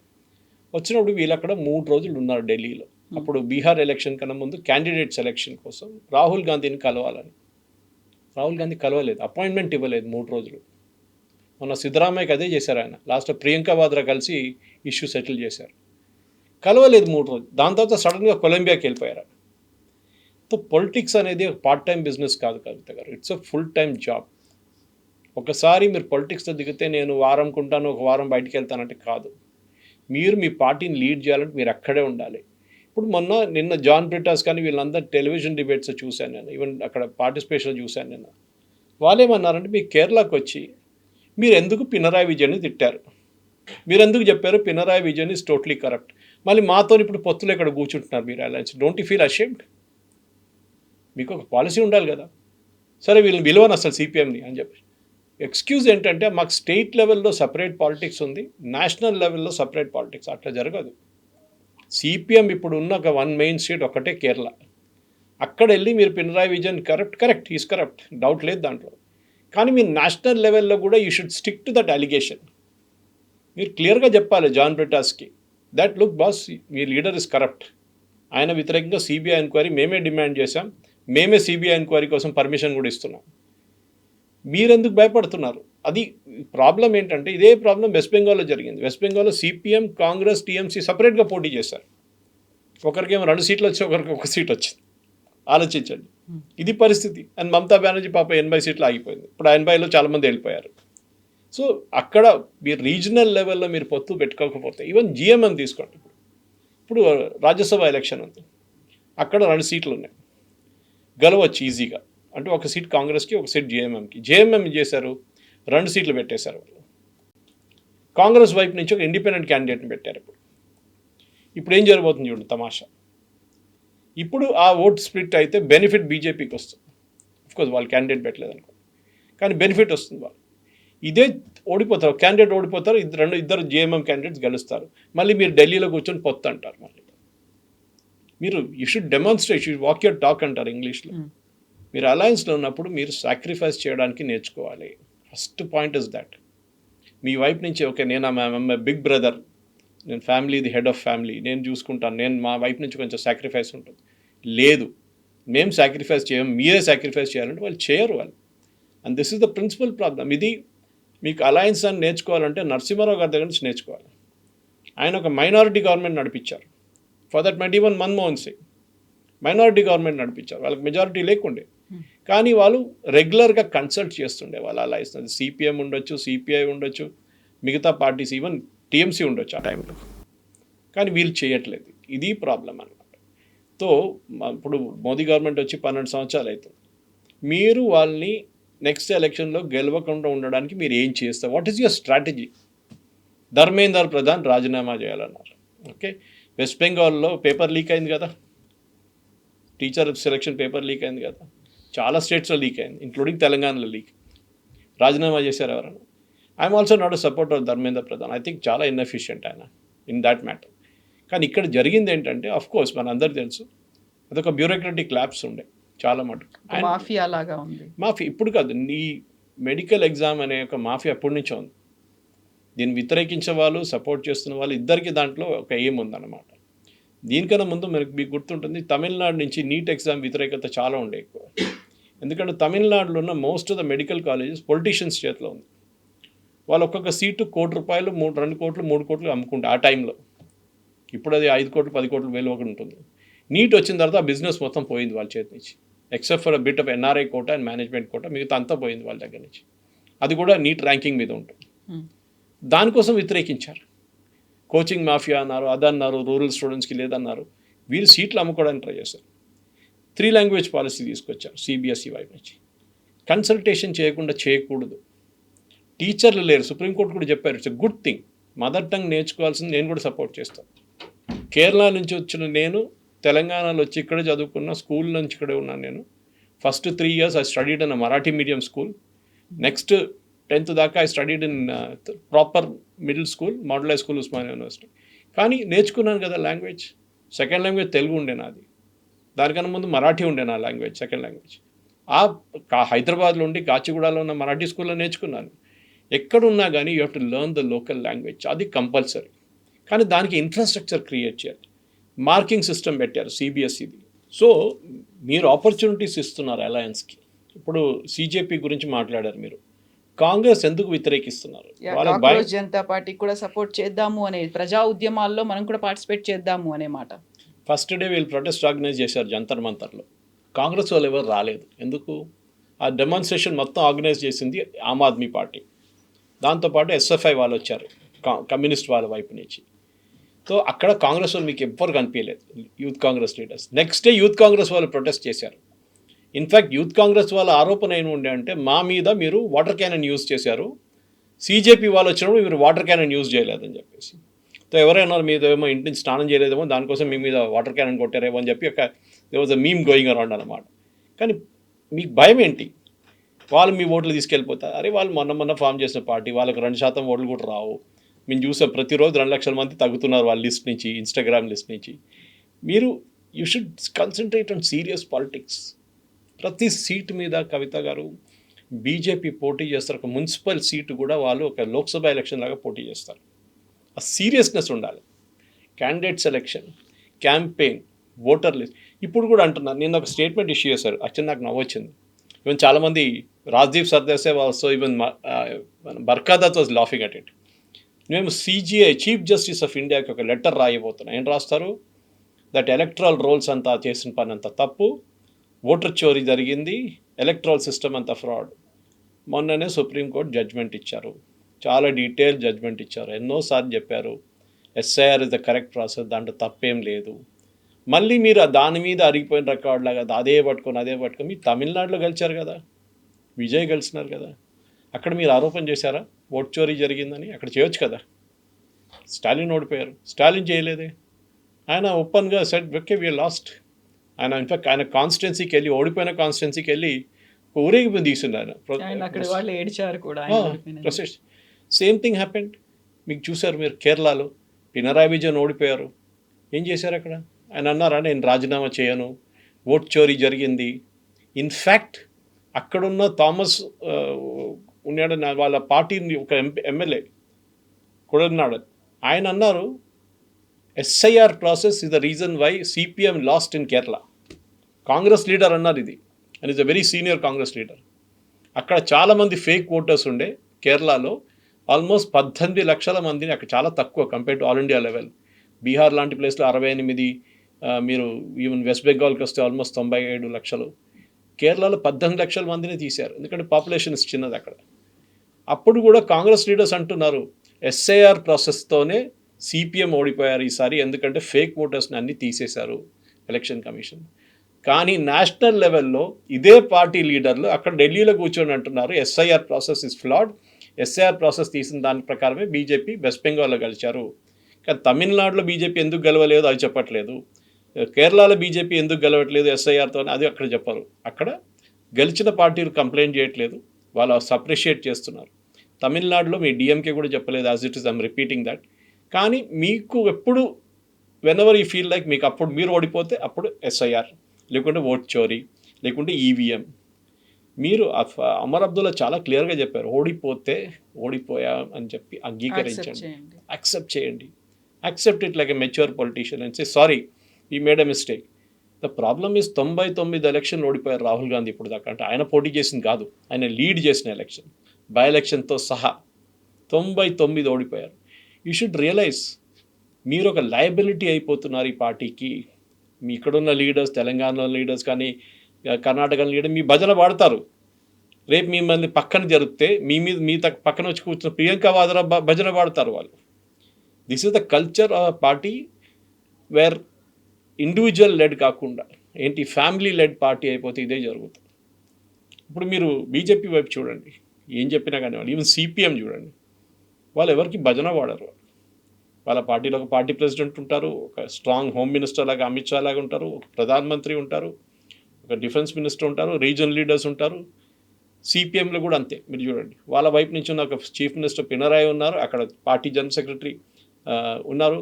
వచ్చినప్పుడు వీళ్ళు అక్కడ 3 రోజులు ఉన్నారు ఢిల్లీలో. అప్పుడు బీహార్ ఎలక్షన్ కన్నా ముందు క్యాండిడేట్ సెలక్షన్ కోసం రాహుల్ గాంధీని కలవాలని. రాహుల్ గాంధీ కలవలేదు, అపాయింట్మెంట్ ఇవ్వలేదు 3 రోజులు. మొన్న సిద్ధరామయ్యకి అదే చేశారు ఆయన. లాస్ట్ ప్రియాంక వాద్రా కలిసి ఇష్యూ సెటిల్ చేశారు, కలవలేదు 3 రోజులు. దాని తర్వాత సడన్గా కొలంబియాకి వెళ్ళిపోయారు. సో పొలిటిక్స్ అనేది ఒక పార్ట్ టైం బిజినెస్ కాదు కవిత గారు, it's a full time job. ఒకసారి మీరు పొలిటిక్స్లో దిగితే నేను వారం కొంటాను, ఒక వారం బయటికి వెళ్తానంటే కాదు. మీరు మీ పార్టీని లీడ్ చేయాలంటే మీరు అక్కడే ఉండాలి. ఇప్పుడు నిన్న జాన్ బ్రిటాస్ కానీ వీళ్ళందరూ టెలివిజన్ డిబేట్స్ చూశాను నేను, ఈవెన్ అక్కడ పార్టిసిపేషన్ చూశాను నిన్న. వాళ్ళు ఏమన్నారంటే, మీ కేరళకు వచ్చి మీరు ఎందుకు పినరాయి విజయన్ని తిట్టారు, మీరు ఎందుకు చెప్పారు Pinarayi Vijayan is totally corrupt, మళ్ళీ మాతో ఇప్పుడు పొత్తులు ఇక్కడ కూర్చుంటున్నారు మీరు alliance, don't you feel ashamed? మీకు ఒక పాలసీ ఉండాలి కదా. సరే వీళ్ళని విలువను అసలు సిపిఎంని అని చెప్పి ఎక్స్క్యూజ్ ఏంటంటే, మాకు స్టేట్ లెవెల్లో సపరేట్ పాలిటిక్స్ ఉంది, నేషనల్ లెవెల్లో సపరేట్ పాలిటిక్స్. అట్లా జరగదు. సిపిఎం ఇప్పుడు ఉన్న ఒక 1 మెయిన్ స్టేట్ ఒకటే కేరళ. అక్కడ వెళ్ళి మీరు Pinarayi Vijayan correct is corrupt, doubt లేదు దాంట్లో. కానీ మీరు నేషనల్ లెవెల్లో కూడా you should stick to that allegation. మీరు క్లియర్గా చెప్పాలి జాన్ బ్రిటాస్కి, దట్ లుక్ బాస్, మీ లీడర్ ఇస్ కరప్ట్, ఆయన వ్యతిరేకంగా సిబిఐ ఎంక్వైరీ మేమే డిమాండ్ చేశాం, మేమే సిబిఐ ఎంక్వైరీ కోసం పర్మిషన్ కూడా ఇస్తున్నాం, మీరెందుకు భయపడుతున్నారు? అది ప్రాబ్లం ఏంటంటే, ఇదే ప్రాబ్లం వెస్ట్ బెంగాల్లో జరిగింది. వెస్ట్ బెంగాల్లో సిపిఎం, కాంగ్రెస్, టీఎంసీ సపరేట్గా పోటీ చేశారు. ఒకరికేమో 2 సీట్లు వచ్చి, ఒకరికి 1 సీట్ వచ్చింది. ఆలోచించండి, ఇది పరిస్థితి. అండ్ మమతా బెనర్జీ పాప 80 సీట్లు ఆగిపోయింది, ఇప్పుడు 80లో చాలామంది వెళ్ళిపోయారు. సో అక్కడ మీరు రీజనల్ లెవెల్లో మీరు పొత్తు పెట్టుకోకపోతే, ఈవెన్ జిఎంఎం తీసుకోండి, ఇప్పుడు రాజ్యసభ ఎలక్షన్ ఉంది, అక్కడ 2 సీట్లు ఉన్నాయి, గెలవచ్చు ఈజీగా. అంటే 1 సీట్ కాంగ్రెస్కి, 1 సీట్ జేఎంఎంకి. జేఎంఎం చేశారు, 2 సీట్లు పెట్టేశారు వాళ్ళు. కాంగ్రెస్ వైపు నుంచి ఒక ఇండిపెండెంట్ క్యాండిడేట్ని పెట్టారు. ఇప్పుడు ఏం జరగబోతుంది చూడండి తమాషా. ఇప్పుడు ఆ ఓట్ స్ప్లిట్ అయితే బెనిఫిట్ బీజేపీకి వస్తుంది. అఫ్కోర్స్ వాళ్ళు క్యాండిడేట్ పెట్టలేదు అనుకో, కానీ బెనిఫిట్ వస్తుంది వాళ్ళు. ఇదే ఓడిపోతారు, క్యాండిడేట్ ఓడిపోతారు, ఇద్దరు జేఎంఎం క్యాండిడేట్స్ గెలుస్తారు. మళ్ళీ మీరు ఢిల్లీలో కూర్చొని పొత్తు అంటారు. మళ్ళీ మీరు you should demonstrate, you walk your talk అంటారు ఇంగ్లీష్లో. మీరు అలయన్స్లో ఉన్నప్పుడు మీరు సాక్రిఫైస్ చేయడానికి నేర్చుకోవాలి. First point is that. మీ వైపు నుంచి ఓకే, నేను బిగ్ బ్రదర్, నేను family, the head of family, నేను చూసుకుంటాను, నేను మా వైపు నుంచి కొంచెం సాక్రిఫైస్ ఉంటుంది. లేదు, మేము సాక్రిఫైస్ చేయం, మీరే సాక్రిఫైస్ చేయాలంటే వాళ్ళు చేయరు వాళ్ళు. And this is the principal problem. ఇది మీకు అలయన్స్ అని నేర్చుకోవాలంటే నరసింహారావు గారి దగ్గర నుంచి నేర్చుకోవాలి. ఆయన ఒక మైనారిటీ గవర్నమెంట్ నడిపించారు. For that might even Manmohan Singh minority government నడిపించారు, వాళ్ళకి మెజారిటీ లేకుండే, కానీ వాళ్ళు రెగ్యులర్గా కన్సల్ట్ చేస్తుండే వాళ్ళు అలయన్స్. అది సిపిఎం ఉండొచ్చు, సిపిఐ ఉండొచ్చు, మిగతా పార్టీస్ ఈవెన్ టీఎంసీ ఉండొచ్చు ఆ టైంలో, కానీ వీళ్ళు చేయట్లేదు. ఇది ప్రాబ్లం అనమాట. తో ఇప్పుడు మోదీ గవర్నమెంట్ వచ్చి 12 సంవత్సరాలు అవుతుంది. మీరు వాళ్ళని నెక్స్ట్ ఎలక్షన్లో గెలవకుండా ఉండడానికి మీరు ఏం చేస్తారు? What is your strategy? Dharmender Pradhan రాజీనామా చేయాలన్నారు. ఓకే, వెస్ట్ బెంగాల్లో పేపర్ లీక్ అయింది కదా, టీచర్ సెలక్షన్ పేపర్ లీక్ అయింది కదా, చాలా స్టేట్స్లో లీక్ అయింది, ఇంక్లూడింగ్ తెలంగాణలో లీక్. రాజీనామా చేశారు ఎవరైనా? I'm also not a supporter Dharmendra Pradhan. I think చాలా ఇన్ఎఫిషియంట్ ఆయన ఇన్ దాట్ మ్యాటర్. కానీ ఇక్కడ జరిగింది ఏంటంటే, అఫ్ కోర్స్ మన అందరికీ తెలుసు, అదొక బ్యూరోక్రటిక్ ల్యాబ్స్ ఉండే చాలా మటుకు. మాఫియా లాగా ఉంది. మాఫీ ఇప్పుడు కాదు, ఈ మెడికల్ ఎగ్జామ్ అనే ఒక మాఫియా ఎప్పటి నుంచో ఉంది. దీన్ని వ్యతిరేకించే వాళ్ళు, సపోర్ట్ చేస్తున్న వాళ్ళు ఇద్దరికి దాంట్లో ఒక ఎయిమ్ ఉందన్నమాట. దీనికన్నా ముందు మీకు గుర్తుంటుంది, తమిళనాడు నుంచి నీట్ ఎగ్జామ్ వ్యతిరేకత చాలా ఉండే ఎక్కువ. ఎందుకంటే తమిళనాడులో ఉన్న most of the medical colleges politicians చేతిలో ఉంది. వాళ్ళు ఒక్కొక్క సీటు ₹1 కోటి, 2 కోట్లు, 3 కోట్లు అమ్ముకుంటారు ఆ టైంలో. ఇప్పుడు అది 5 కోట్లు, 10 కోట్లు వేలు ఒకటి ఉంటుంది. నీట్ వచ్చిన తర్వాత ఆ బిజినెస్ మొత్తం పోయింది వాళ్ళ చేతి నుంచి, except for bit of NRI quota and management quota, మిగతా అంతా పోయింది వాళ్ళ దగ్గర నుంచి. అది కూడా నీట్ ర్యాంకింగ్ మీద ఉంటుంది. దానికోసం వ్యతిరేకించారు. కోచింగ్ మాఫియా అన్నారు, అదన్నారు, రూరల్ స్టూడెంట్స్కి లేదన్నారు. వీళ్ళు సీట్లు అమ్ముకోవడానికి ట్రై చేశారు. 3 లాంగ్వేజ్ పాలసీ తీసుకొచ్చారు సిబిఎస్ఈ వైపు నుంచి. కన్సల్టేషన్ చేయకుండా చేయకూడదు. టీచర్లు లేరు, సుప్రీంకోర్టు కూడా చెప్పారు, it's a good thing. Mother tongue నేర్చుకోవాల్సింది నేను కూడా సపోర్ట్ చేస్తాను. కేరళ నుంచి వచ్చిన నేను తెలంగాణలో వచ్చి ఇక్కడే చదువుకున్న, స్కూల్ నుంచి ఇక్కడే ఉన్నాను నేను. First 3 years I studied in Marathi medium school. Next 10th దాకా I studied in proper middle school, model high school, Osmania university. కానీ నేర్చుకున్నాను కదా లాంగ్వేజ్. సెకండ్ లాంగ్వేజ్ తెలుగు ఉండే నాది, దానికన్నా ముందు మరాఠీ ఉండే నా లాంగ్వేజ్, సెకండ్ లాంగ్వేజ్. హైదరాబాద్లో ఉండి కాచిగూడలో ఉన్న మరాఠీ స్కూల్లో నేర్చుకున్నాను. ఎక్కడున్నా కానీ you have to learn the local language, అది కంపల్సరీ. కానీ దానికి ఇన్ఫ్రాస్ట్రక్చర్ క్రియేట్ చేయాలి. మార్కింగ్ సిస్టమ్ పెట్టారు సిబిఎస్ఈది. సో మీరు ఆపర్చునిటీస్ ఇస్తున్నారు అలయన్స్కి. ఇప్పుడు సిజేపీ గురించి మాట్లాడారు మీరు. కాంగ్రెస్ ఎందుకు వ్యతిరేకిస్తున్నారు? కాంగ్రెస్ జనతా పార్టీకి కూడా సపోర్ట్ చేద్దాము అనే, ప్రజా ఉద్యమాల్లో మనం కూడా పార్టిసిపేట్ చేద్దాము అనే మాట. ఫస్ట్ డే వీళ్ళు ప్రొటెస్ట్ ఆర్గనైజ్ చేశారు జంతర్ మంతర్లో. కాంగ్రెస్ వాళ్ళు ఎవరు రాలేదు. ఎందుకు? ఆ డెమాన్స్ట్రేషన్ మొత్తం ఆర్గనైజ్ చేసింది ఆమ్ ఆద్మీ పార్టీ. దాంతోపాటు ఎస్ఎఫ్ఐ వాళ్ళు వచ్చారు, కమ్యూనిస్ట్ వాళ్ళ వైపు నుంచి. సో అక్కడ కాంగ్రెస్ వాళ్ళు మీకు ఎవ్వరు కనిపించలేదు, youth Congress leaders. Next day youth Congress వాళ్ళు ప్రొటెస్ట్ చేశారు. ఇన్ఫ్యాక్ట్ యూత్ కాంగ్రెస్ వాళ్ళ ఆరోపణ ఏమి ఉండే అంటే, మా మీద మీరు వాటర్ క్యానన్ యూజ్ చేశారు, సీజేపీ వాళ్ళు వచ్చినప్పుడు మీరు వాటర్ క్యానన్ యూజ్ చేయలేదని చెప్పేసి. సో ఎవరైనా మీద ఏమో ఇంటి నుంచి స్నానం చేయలేదేమో, దానికోసం మీ మీద వాటర్ క్యానన్ కొట్టారేమో అని చెప్పి ఒక they was a meme going around అనమాట. కానీ మీకు భయం ఏంటి? వాళ్ళు మీ ఓట్లు తీసుకెళ్ళిపోతారు. అరే వాళ్ళు మొన్న ఫామ్ చేసిన పార్టీ, వాళ్ళకి 2% ఓట్లు కూడా రావు. మేము చూసాం, ప్రతిరోజు 2 లక్షల మంది తగ్గుతున్నారు వాళ్ళ లిస్ట్ నుంచి, ఇన్స్టాగ్రామ్ లిస్ట్ నుంచి. మీరు you should concentrate on serious politics. ప్రతి సీటు మీద కవిత గారు బీజేపీ పోటీ చేస్తారు. ఒక మున్సిపల్ సీటు కూడా వాళ్ళు ఒక లోక్సభ ఎలక్షన్ లాగా పోటీ చేస్తారు. ఆ సీరియస్నెస్ ఉండాలి. Candidate selection, campaign, voter list. ఇప్పుడు కూడా అంటున్నారు, నేను ఒక స్టేట్మెంట్ ఇష్యూ చేశారు, యాక్చువల్లీ నాకు నవ్వొచ్చింది. ఈవెన్ చాలామంది, Rajdeep Sardesai also, even Barkha Dutt was laughing at it. మేము సిజిఐ, చీఫ్ జస్టిస్ ఆఫ్ ఇండియాకి ఒక లెటర్ రాయబోతున్నాం. ఏం రాస్తారు? దట్ ఎలక్ట్రల్ రోల్స్ అంతా చేసిన పని అంతా తప్పు, ఓటర్ చోరీ జరిగింది, ఎలక్ట్రల్ సిస్టమ్ అంతా ఫ్రాడ్. మొన్ననే సుప్రీంకోర్టు జడ్జ్మెంట్ ఇచ్చారు, చాలా డీటెయిల్ జడ్జ్మెంట్ ఇచ్చారు. ఎన్నోసార్లు చెప్పారు SIR is the correct process, దాంట్లో తప్పేం లేదు. మళ్ళీ మీరు దాని మీద అరిగిపోయిన రికార్డ్ లాగా అదే పట్టుకొని మీరు తమిళనాడులో గెలిచారు కదా, విజయ్ గెలిచినారు కదా, అక్కడ మీరు ఆరోపణ చేశారా ఓట్ చోరీ జరిగిందని? అక్కడ చేయొచ్చు కదా. స్టాలిన్ ఓడిపోయారు, స్టాలిన్ చేయలేదే. ఆయన ఓపెన్గా సెట్ ఓకే వి లాస్ట్. ఆయన ఇన్ఫాక్ట్ ఆయన కాన్స్టిట్యున్సీకి వెళ్ళి, ఓడిపోయిన కాన్స్టిట్యున్సీకి వెళ్ళి ఊరేగి తీసున్నారు. Same thing happened. మీకు చూసారు మీరు కేరళలో, పినరాయి విజయన్ ఓడిపోయారు. ఏం చేశారు అక్కడ? ఆయన అన్నారా నేను రాజీనామా చేయను, ఓట్ చోరీ జరిగింది. ఇన్ఫ్యాక్ట్ అక్కడున్న థామస్ ఉన్నాడు, వాళ్ళ పార్టీని ఒక ఎమ్మెల్యే కొడన్నాడు, ఆయన అన్నారు SIR process is the reason why CPM lost in Kerala. Congress leader అన్నారు ఇది, and is a very senior Congress leader. అక్కడ చాలామంది ఫేక్ ఓటర్స్ ఉండే కేరళలో, ఆల్మోస్ట్ 18 లక్షల మందిని, అక్కడ చాలా తక్కువ compare to all India level. Bihar లాంటి ప్లేస్లో 68, మీరు ఈవెన్ వెస్ట్ బెంగాల్కి వస్తే ఆల్మోస్ట్ 97 లక్షలు. కేరళలో 18 లక్షల మందిని తీశారు, ఎందుకంటే పాపులేషన్ చిన్నది అక్కడ. అప్పుడు కూడా కాంగ్రెస్ లీడర్స్ అంటున్నారు ఎస్ఐఆర్ ప్రాసెస్తోనే సిపిఎం ఓడిపోయారు ఈసారి, ఎందుకంటే ఫేక్ ఓటర్స్ని అన్ని తీసేశారు ఎలక్షన్ కమిషన్. కానీ నేషనల్ లెవెల్లో ఇదే పార్టీ లీడర్లు అక్కడ ఢిల్లీలో కూర్చొని అంటున్నారు SIR process is ఫ్లాడ్, SIR process తీసిన దాని ప్రకారమే బీజేపీ వెస్ట్ బెంగాల్లో గెలిచారు. కానీ తమిళనాడులో బీజేపీ ఎందుకు గెలవలేదు అది చెప్పట్లేదు, కేరళలో బీజేపీ ఎందుకు గెలవట్లేదు ఎస్ఐఆర్తో అది అక్కడ చెప్పరు. అక్కడ గెలిచిన పార్టీలు కంప్లైంట్ చేయట్లేదు, వాళ్ళు అప్రిషియేట్ చేస్తున్నారు. తమిళనాడులో మీ డిఎంకే కూడా చెప్పలేదు, as it is I'm repeating that. కానీ మీకు ఎప్పుడు వెనెవర్ యూ ఫీల్ లైక్ మీకు అప్పుడు మీరు ఓడిపోతే అప్పుడు ఎస్ఐఆర్, లేకుంటే ఓట్ చోరీ, లేకుంటే ఈవీఎం. మీరు అమర్ అబ్దుల్లా చాలా క్లియర్గా చెప్పారు, ఓడిపోతే ఓడిపోయా అని చెప్పి అంగీకరించండి, యాక్సెప్ట్ చేయండి, accept it like a mature politician and say sorry we made a mistake. The problem is 99 election ఓడిపోయారు రాహుల్ గాంధీ ఇప్పుడు దాకా. అంటే ఆయన పోటీ చేసింది కాదు, ఆయన లీడ్ చేసిన ఎలక్షన్, బై ఎలక్షన్తో సహా 99 ఓడిపోయారు. యూ షుడ్ రియలైజ్ మీరు ఒక లయబిలిటీ అయిపోతున్నారు ఈ పార్టీకి. మీ ఇక్కడున్న లీడర్స్, తెలంగాణలో లీడర్స్ కానీ కర్ణాటక లీడర్ మీ భజన పాడతారు, రేపు మిమ్మల్ని పక్కన జరిగితే మీ పక్కన వచ్చి కూర్చున్న ప్రియాంక వాద్రా భజన పాడతారు వాళ్ళు. This is the culture of party where individual led కాకుండా ఏంటి ఫ్యామిలీ లెడ్ పార్టీ అయిపోతే ఇదే జరుగుతుంది. ఇప్పుడు మీరు బీజేపీ వైపు చూడండి, ఏం చెప్పినా కానివ్వండి, ఈవెన్ సిపిఎం చూడండి, వాళ్ళు ఎవరికి భజన వాడరు. వాళ్ళ పార్టీలో ఒక పార్టీ ప్రెసిడెంట్ ఉంటారు, ఒక స్ట్రాంగ్ హోమ్ మినిస్టర్ లాగా అమిత్ షా లాగా ఉంటారు, ఒక ప్రధానమంత్రి ఉంటారు, ఒక డిఫెన్స్ మినిస్టర్ ఉంటారు, రీజనల్ లీడర్స్ ఉంటారు. సిపిఎంలో కూడా అంతే. మీరు చూడండి, వాళ్ళ వైపు నుంచి ఉన్న ఒక చీఫ్ మినిస్టర్ పినరాయి ఉన్నారు, అక్కడ పార్టీ జనరల్ సెక్రటరీ ఉన్నారు,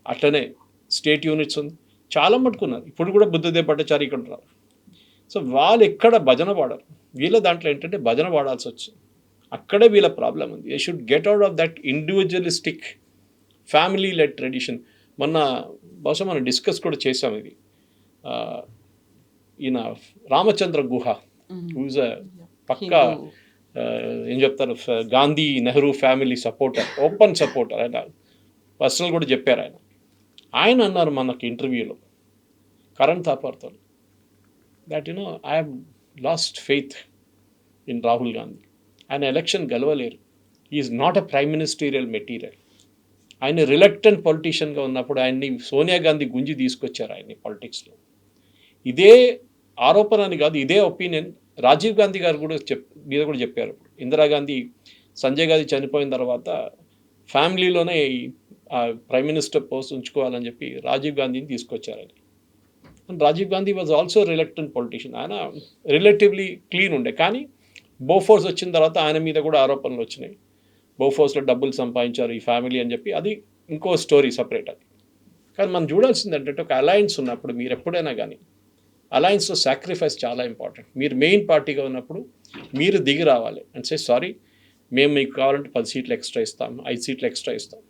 అట్లనే స్టేట్ యూనిట్స్ ఉంది, చాలా మట్టుకున్నారు. ఇప్పుడు కూడా బుద్ధదేవ్ భట్టాచారి ఇక్కడ ఉన్నారు. సో వాళ్ళు ఎక్కడ భజన పాడరు. వీళ్ళ దాంట్లో ఏంటంటే భజన పాడాల్సి వచ్చింది, అక్కడే వీళ్ళ ప్రాబ్లం ఉంది. They should get out of that individualistic family led tradition. మొన్న బహుశా మనం డిస్కస్ కూడా చేసాం ఇది. ఈయన రామచంద్ర గుహ హూజ్ పక్కా ఏం చెప్తారు Gandhi Nehru family supporter, open supporter. ఆయన పర్సనల్ కూడా చెప్పారు. ఆయన అన్నారు మనకి ఇంటర్వ్యూలో కరణ్ థాపర్తో that I have lost faith in Rahul Gandhi. ఆయన ఎలక్షన్ గెలవలేరు, is not a prime ministerial material. ఆయన రిలక్టెంట్ పొలిటీషియన్గా ఉన్నప్పుడు ఆయన్ని సోనియా గాంధీ గుంజి తీసుకొచ్చారు ఆయన్ని పాలిటిక్స్లో. ఇదే ఆరోపణ అని కాదు, ఇదే ఒపీనియన్ రాజీవ్ గాంధీ గారు కూడా మీద కూడా చెప్పారు. ఇందిరాగాంధీ సంజయ్ గాంధీ చనిపోయిన తర్వాత ఫ్యామిలీలోనే ప్రైమ్ మినిస్టర్ పోస్ట్ ఉంచుకోవాలని చెప్పి రాజీవ్ గాంధీని తీసుకొచ్చారు ఆయన. And Rajiv Gandhi was also reluctant politician. ఆయన రిలేటివ్లీ క్లీన్ ఉండే, కానీ బోఫోర్స్ వచ్చిన తర్వాత ఆయన మీద కూడా ఆరోపణలు వచ్చినాయి. బోఫోర్స్లో డబ్బులు సంపాదించారు ఈ ఫ్యామిలీ అని చెప్పి, అది ఇంకో స్టోరీ సపరేట్ అది. కానీ మనం చూడాల్సింది ఏంటంటే ఒక అలయన్స్ ఉన్నప్పుడు మీరు ఎప్పుడైనా కానీ అలయన్స్లో సాక్రిఫైస్ చాలా ఇంపార్టెంట్. మీరు మెయిన్ పార్టీగా ఉన్నప్పుడు మీరు దిగి రావాలి అండ్ సే సారీ, మేము మీకు కావాలంటే 10 సీట్లు ఎక్స్ట్రా ఇస్తాం, 5 సీట్లు ఎక్స్ట్రా ఇస్తాం.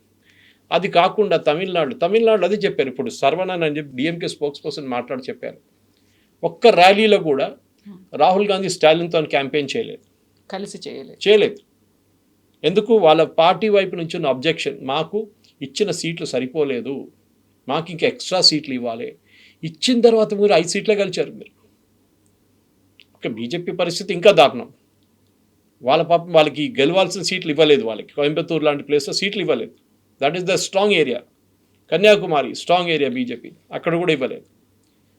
అది కాకుండా తమిళనాడు అది చెప్పారు. ఇప్పుడు సర్వనన్ అని చెప్పి డిఎంకే స్పోక్స్ పర్సన్ మాట్లాడి చెప్పారు, ఒక్క ర్యాలీలో కూడా రాహుల్ గాంధీ స్టాలిన్తో క్యాంపెయిన్ కలిసి చేయలేదు. ఎందుకు? వాళ్ళ పార్టీ వైపు నుంచి ఉన్న అబ్జెక్షన్, మాకు ఇచ్చిన సీట్లు సరిపోలేదు, మాకు ఇంకా ఎక్స్ట్రా సీట్లు ఇవ్వాలి. ఇచ్చిన తర్వాత మీరు 5 సీట్లే గెలిచారు మీరు. ఓకే, బీజేపీ పరిస్థితి ఇంకా దారుణం. వాళ్ళ పాపం వాళ్ళకి గెలవాల్సిన సీట్లు ఇవ్వలేదు, వాళ్ళకి కోయంబత్తూరు లాంటి ప్లేస్లో సీట్లు ఇవ్వలేదు. That is the strong area. Kanyakumari strong area BJP, అక్కడ కూడా ఇవ్వలేదు.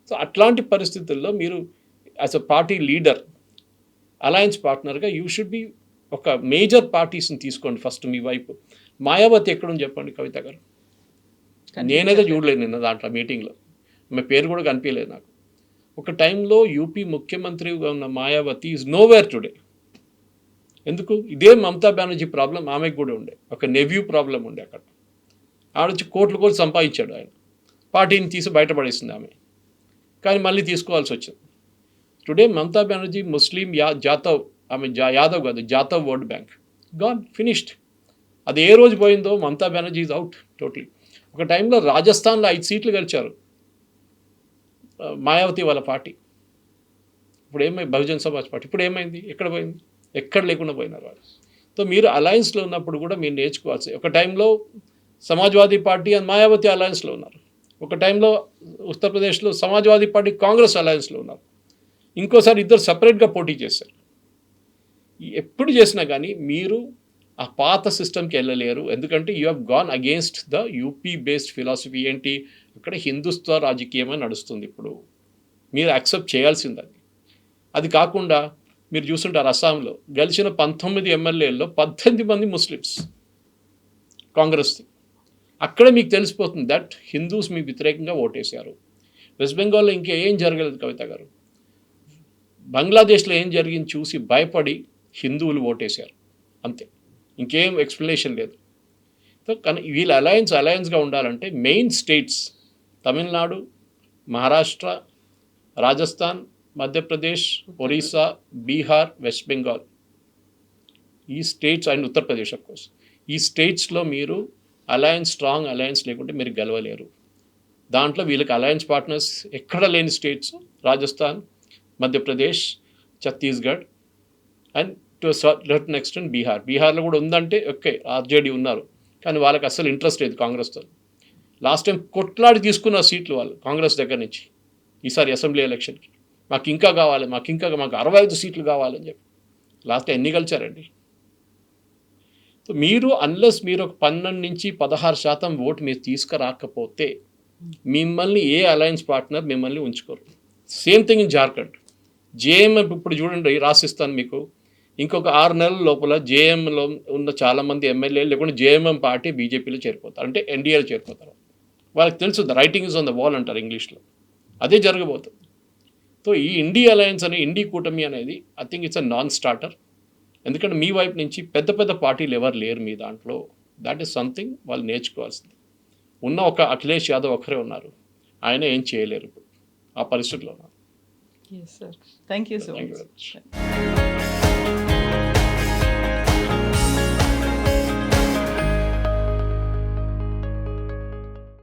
సో అట్లాంటి పరిస్థితుల్లో మీరు as a party leader, alliance పార్ట్నర్గా యూ షుడ్ బి ఒక మేజర్ పార్టీస్ని తీసుకోండి ఫస్ట్ మీ వైపు. మాయావతి ఎక్కడుంది చెప్పండి కవిత గారు? నేనైతే చూడలేదు నిన్న దాంట్లో మీటింగ్లో, ఆమె పేరు కూడా కనిపించలేదు నాకు. ఒక టైంలో యూపీ ముఖ్యమంత్రిగా ఉన్న మాయావతి ఈజ్ నోవేర్ టుడే. ఎందుకు? ఇదే మమతా బెనర్జీ ప్రాబ్లం ఆమెకు కూడా ఉండే, ఒక నెవ్యూ ప్రాబ్లం ఉండే. అక్కడ ఆడొచ్చి కోట్లు సంపాదించాడు ఆయన, పార్టీని తీసి బయటపడేసింది ఆమె, కానీ మళ్ళీ తీసుకోవాల్సి వచ్చింది. టుడే మమతా బెనర్జీ ముస్లిం జాతవ్, ఆమె యాదవ్ కాదు, Jatav vote bank gone, finished. అది ఏ రోజు పోయిందో Mamata Banerjee is out totally. ఒక టైంలో రాజస్థాన్లో 5 సీట్లు గెలిచారు మాయావతి వాళ్ళ పార్టీ. ఇప్పుడు ఏమైంది? బహుజన్ సమాజ్ పార్టీ ఇప్పుడు ఏమైంది? ఎక్కడ పోయింది? ఎక్కడ లేకుండా పోయినారు వాళ్ళు. సో మీరు అలయన్స్లో ఉన్నప్పుడు కూడా మీరు నేర్చుకోవాల్సి. ఒక టైంలో సమాజ్వాదీ పార్టీ అండ్ మాయావతి అలయన్స్లో ఉన్నారు, ఒక టైంలో ఉత్తరప్రదేశ్లో సమాజ్వాదీ పార్టీ కాంగ్రెస్ అలయన్స్లో ఉన్నారు, ఇంకోసారి ఇద్దరు సపరేట్గా పోటీ చేశారు. ఎప్పుడు చేసినా కానీ మీరు ఆ పాత సిస్టమ్కి వెళ్ళలేరు. ఎందుకంటే you have gone against the UP based philosophy. ఏంటి, అక్కడ హిందుత్వ రాజకీయమే నడుస్తుంది ఇప్పుడు. మీరు యాక్సెప్ట్ చేయాల్సింది అది. అది కాకుండా మీరు చూస్తుంటారు అస్సాంలో గెలిచిన 19 ఎమ్మెల్యేల్లో 18 మంది ముస్లిమ్స్ కాంగ్రెస్ది. అక్కడ మీకు తెలిసిపోతుంది దట్ హిందూస్ మీకు వ్యతిరేకంగా ఓటేశారు. వెస్ట్ బెంగాల్లో ఇంకేం జరగలేదు కవిత గారు. బంగ్లాదేశ్లో ఏం జరిగింది చూసి భయపడి హిందువులు ఓటేశారు, అంతే. ఇంకేం ఎక్స్ప్లెనేషన్ లేదు. సో కానీ వీళ్ళ అలయన్స్గా ఉండాలంటే main states Tamil Nadu, Maharashtra, Rajasthan, Madhya Pradesh, Orissa, Bihar, West Bengal, ఈ states and Uttar Pradesh of course, ఈ స్టేట్స్లో మీరు స్ట్రాంగ్ అలయన్స్ లేకుంటే మీరు గెలవలేరు. దాంట్లో వీళ్ళకి అలయన్స్ పార్ట్నర్స్ ఎక్కడ లేని states Rajasthan, Madhya Pradesh, Chhattisgarh and to certain extent బీహార్లో కూడా ఉందంటే ఓకే, ఆర్జేడీ ఉన్నారు, కానీ వాళ్ళకి అసలు ఇంట్రెస్ట్ లేదు కాంగ్రెస్తో. లాస్ట్ టైం కొట్లాడి తీసుకున్న సీట్లు వాళ్ళు కాంగ్రెస్ దగ్గర నుంచి. ఈసారి అసెంబ్లీ ఎలక్షన్కి మాకు 65 సీట్లు కావాలని చెప్పి లాస్ట్ ఎన్ని గెలిచారండి. సో మీరు అన్లెస్ మీరు ఒక 12 నుంచి 16% ఓటు మీరు తీసుకురాకపోతే మిమ్మల్ని ఏ అలయన్స్ పార్ట్నర్ మిమ్మల్ని ఉంచుకోరు. Same thing in Jharkhand. JMM ఇప్పుడు చూడండి, రాసిస్తాను మీకు, ఇంకొక 6 నెలల లోపల జేఎంలో ఉన్న చాలామంది ఎమ్మెల్యేలు లేకుంటే జేఎంఎం పార్టీ బీజేపీలో చేరిపోతారు, అంటే ఎన్డీఏలో చేరిపోతారు. వాళ్ళకి తెలుసు the writing is on the wall అంటారు ఇంగ్లీష్లో. అదే జరగబోతుంది. సో ఈ ఇండీ అలయన్స్ అనే ఇండీ కూటమి అనేది I think it's a non starter. ఎందుకంటే మీ వైపు నుంచి పెద్ద పెద్ద పార్టీలు ఎవరు లేరు మీ దాంట్లో. దాట్ ఈస్ సంథింగ్ వాళ్ళు నేర్చుకోవాల్సింది. ఉన్న ఒక అఖిలేష్ యాదవ్ ఒకరే ఉన్నారు, ఆయన ఏం చేయలేరు ఇప్పుడు ఆ పరిస్థితిలో ఉన్నారు. Yes, sir. Thank you so Thank you much. very much.